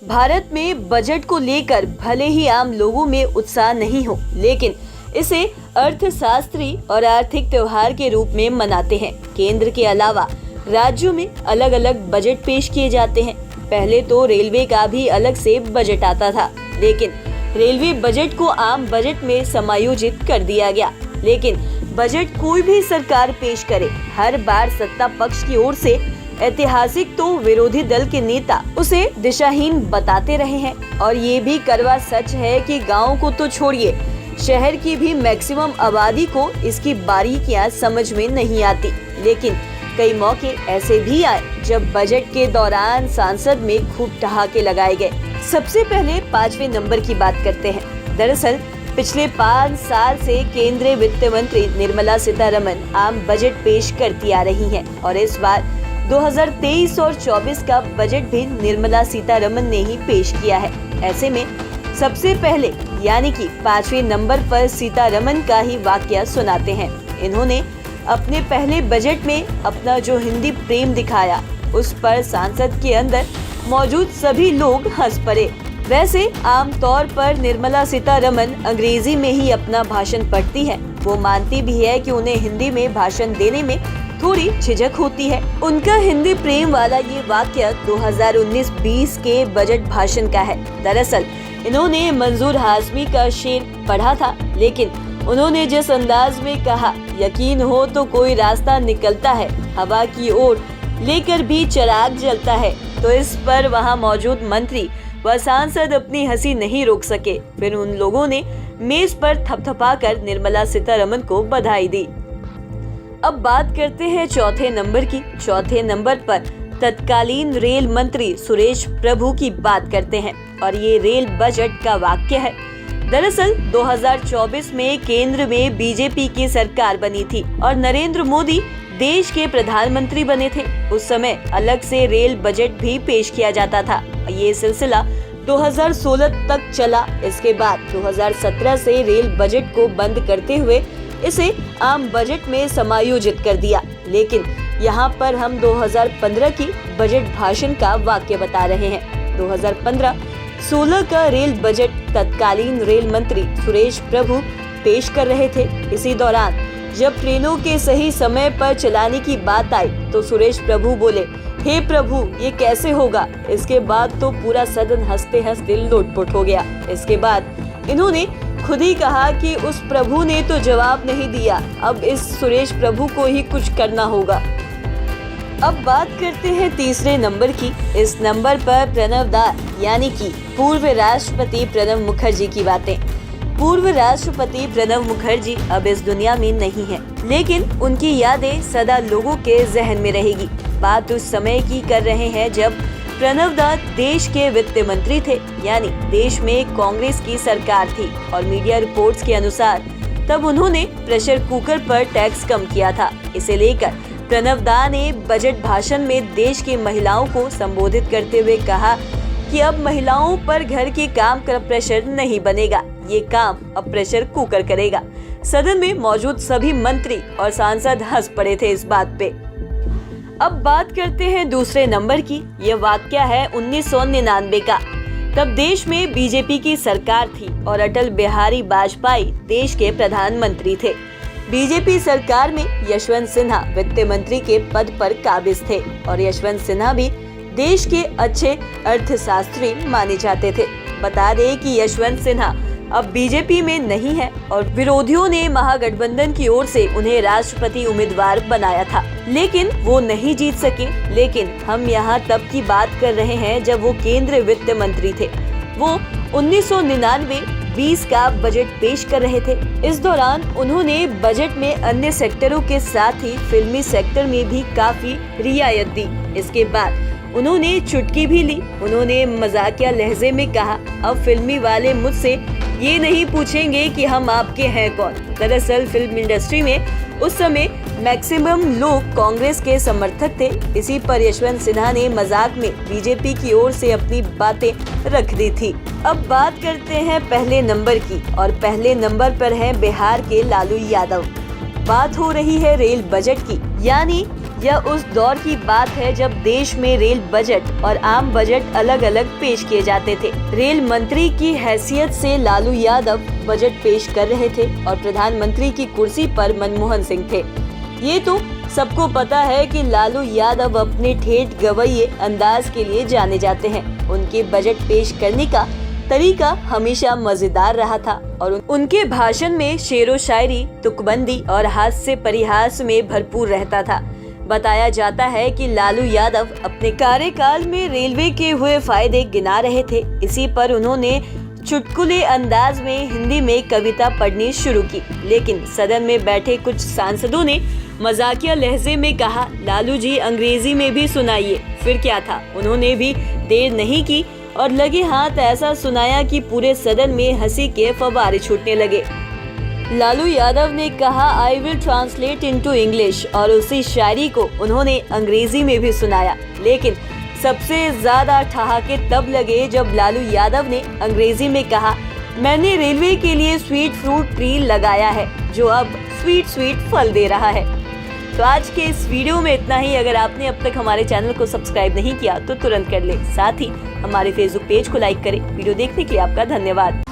भारत में बजट को लेकर भले ही आम लोगों में उत्साह नहीं हो, लेकिन इसे अर्थशास्त्री और आर्थिक त्योहार के रूप में मनाते हैं। केंद्र के अलावा राज्यों में अलग अलग बजट पेश किए जाते हैं। पहले तो रेलवे का भी अलग से बजट आता था, लेकिन रेलवे बजट को आम बजट में समायोजित कर दिया गया। लेकिन बजट कोई भी सरकार पेश करे, हर बार सत्ता पक्ष की ओर से ऐतिहासिक तो विरोधी दल के नेता उसे दिशाहीन बताते रहे हैं। और ये भी कड़वा सच है कि गाँव को तो छोड़िए, शहर की भी मैक्सिमम आबादी को इसकी बारीकियां समझ में नहीं आती। लेकिन कई मौके ऐसे भी आए जब बजट के दौरान सांसद में खूब ठहाके लगाए गए। सबसे पहले 5वें नंबर की बात करते हैं। दरअसल पिछले 5 साल से केंद्रीय वित्त मंत्री निर्मला सीतारमण आम बजट पेश करती आ रही हैं और इस बार 2023 और 24 का बजट भी निर्मला सीतारमण ने ही पेश किया है। ऐसे में सबसे पहले यानी कि 5वें नंबर पर सीतारमण का ही वाकया सुनाते हैं। इन्होंने अपने पहले बजट में अपना जो हिंदी प्रेम दिखाया, उस पर सांसद के अंदर मौजूद सभी लोग हंस पड़े। वैसे आमतौर पर निर्मला सीतारमण अंग्रेजी में ही अपना भाषण पढ़ती है। वो मानती भी है कि उन्हें हिंदी में भाषण देने में थोड़ी झिझक होती है। उनका हिंदी प्रेम वाला ये वाकया 2019-20 के बजट भाषण का है। दरअसल इन्होंने मंजूर हाशमी का शेर पढ़ा था, लेकिन उन्होंने जिस अंदाज में कहा, यकीन हो तो कोई रास्ता निकलता है, हवा की ओर लेकर भी चिराग जलता है, तो इस पर वहां मौजूद मंत्री व सांसद अपनी हंसी नहीं रोक सके। फिर उन लोगों ने मेज पर थपथपाकर निर्मला सीतारमण को बधाई दी। अब बात करते हैं 4थे नंबर की। 4थे नंबर पर तत्कालीन रेल मंत्री सुरेश प्रभु की बात करते हैं और ये रेल बजट का वाक्य है। दरअसल 2024 में केंद्र में बीजेपी की सरकार बनी थी और नरेंद्र मोदी देश के प्रधानमंत्री बने थे। उस समय अलग से रेल बजट भी पेश किया जाता था। ये सिलसिला 2016 तक चला। इसके बाद 2017 से रेल बजट को बंद करते हुए इसे आम बजट में समायोजित कर दिया। लेकिन यहाँ पर हम 2015 की बजट भाषण का वाक्य बता रहे हैं। 2015-16 का रेल बजट तत्कालीन रेल मंत्री सुरेश प्रभु पेश कर रहे थे। इसी दौरान जब ट्रेनों के सही समय पर चलाने की बात आई तो सुरेश प्रभु बोले, हे प्रभु ये कैसे होगा। इसके बाद तो पूरा सदन हंसते हंसते लोटपोट हो गया। इसके बाद इन्होंने खुद ही कहा कि उस प्रभु ने तो जवाब नहीं दिया, अब इस सुरेश प्रभु को ही कुछ करना होगा। अब बात करते हैं 3रे नंबर की। इस नंबर पर प्रणव दा यानी कि पूर्व राष्ट्रपति प्रणब मुखर्जी की बातें। पूर्व राष्ट्रपति प्रणब मुखर्जी अब इस दुनिया में नहीं है, लेकिन उनकी यादें सदा लोगों के जहन में रहेगी। बात उस समय की कर रहे हैं जब प्रणब दा देश के वित्त मंत्री थे, यानी देश में कांग्रेस की सरकार थी और मीडिया रिपोर्ट्स के अनुसार तब उन्होंने प्रेशर कुकर पर टैक्स कम किया था। इसे लेकर प्रणब दा ने बजट भाषण में देश की महिलाओं को संबोधित करते हुए कहा कि अब महिलाओं पर घर के काम का प्रेशर नहीं बनेगा, ये काम अब प्रेशर कुकर करेगा। सदन में मौजूद सभी मंत्री और सांसद हंस पड़े थे इस बात पे। अब बात करते हैं 2रे नंबर की। यह वाकया है 1999 का। तब देश में बीजेपी की सरकार थी और अटल बिहारी वाजपेयी देश के प्रधानमंत्री थे। बीजेपी सरकार में यशवंत सिन्हा वित्त मंत्री के पद पर काबिज थे और यशवंत सिन्हा भी देश के अच्छे अर्थशास्त्री माने जाते थे। बता दें कि यशवंत सिन्हा अब बीजेपी में नहीं है और विरोधियों ने महागठबंधन की ओर से उन्हें राष्ट्रपति उम्मीदवार बनाया था, लेकिन वो नहीं जीत सके। लेकिन हम यहाँ तब की बात कर रहे हैं जब वो केंद्रीय वित्त मंत्री थे। वो 1999-20 का बजट पेश कर रहे थे। इस दौरान उन्होंने बजट में अन्य सेक्टरों के साथ ही फिल्मी सेक्टर में भी काफी रियायत दी। इसके बाद उन्होंने चुटकी भी ली। उन्होंने मजाकिया लहजे में कहा, अब फिल्मी वाले मुझसे ये नहीं पूछेंगे कि हम आपके हैं कौन। दरअसल फिल्म इंडस्ट्री में उस समय मैक्सिमम लोग कांग्रेस के समर्थक थे। इसी पर यशवंत सिन्हा ने मजाक में बीजेपी की ओर से अपनी बातें रख दी थी। अब बात करते हैं पहले नंबर की और पहले नंबर पर है बिहार के लालू यादव। बात हो रही है रेल बजट की, यानी यह उस दौर की बात है जब देश में रेल बजट और आम बजट अलग अलग पेश किए जाते थे। रेल मंत्री की हैसियत से लालू यादव बजट पेश कर रहे थे और प्रधानमंत्री की कुर्सी पर मनमोहन सिंह थे। ये तो सबको पता है कि लालू यादव अपने ठेठ गवैये अंदाज के लिए जाने जाते हैं। उनके बजट पेश करने का तरीका हमेशा मजेदार रहा था और उनके भाषण में शेरो शायरी, तुकबंदी और हास्य परिहास में भरपूर रहता था। बताया जाता है कि लालू यादव अपने कार्यकाल में रेलवे के हुए फायदे गिना रहे थे। इसी पर उन्होंने चुटकुले अंदाज में हिंदी में कविता पढ़नी शुरू की, लेकिन सदन में बैठे कुछ सांसदों ने मजाकिया लहजे में कहा, लालू जी अंग्रेजी में भी सुनाइए। फिर क्या था, उन्होंने भी देर नहीं की और लगे हाथ ऐसा सुनाया कि पूरे सदन में हंसी के फव्वारे छूटने लगे। लालू यादव ने कहा, I will translate into English, और उसी शायरी को उन्होंने अंग्रेजी में भी सुनाया। लेकिन सबसे ज्यादा ठहाके तब लगे जब लालू यादव ने अंग्रेजी में कहा, मैंने रेलवे के लिए स्वीट फ्रूट ट्री लगाया है जो अब स्वीट स्वीट फल दे रहा है। तो आज के इस वीडियो में इतना ही। अगर आपने अब तक हमारे चैनल को सब्सक्राइब नहीं किया तो तुरंत कर ले। साथ ही हमारे फेसबुक पेज को लाइक करें। वीडियो देखने के लिए आपका धन्यवाद।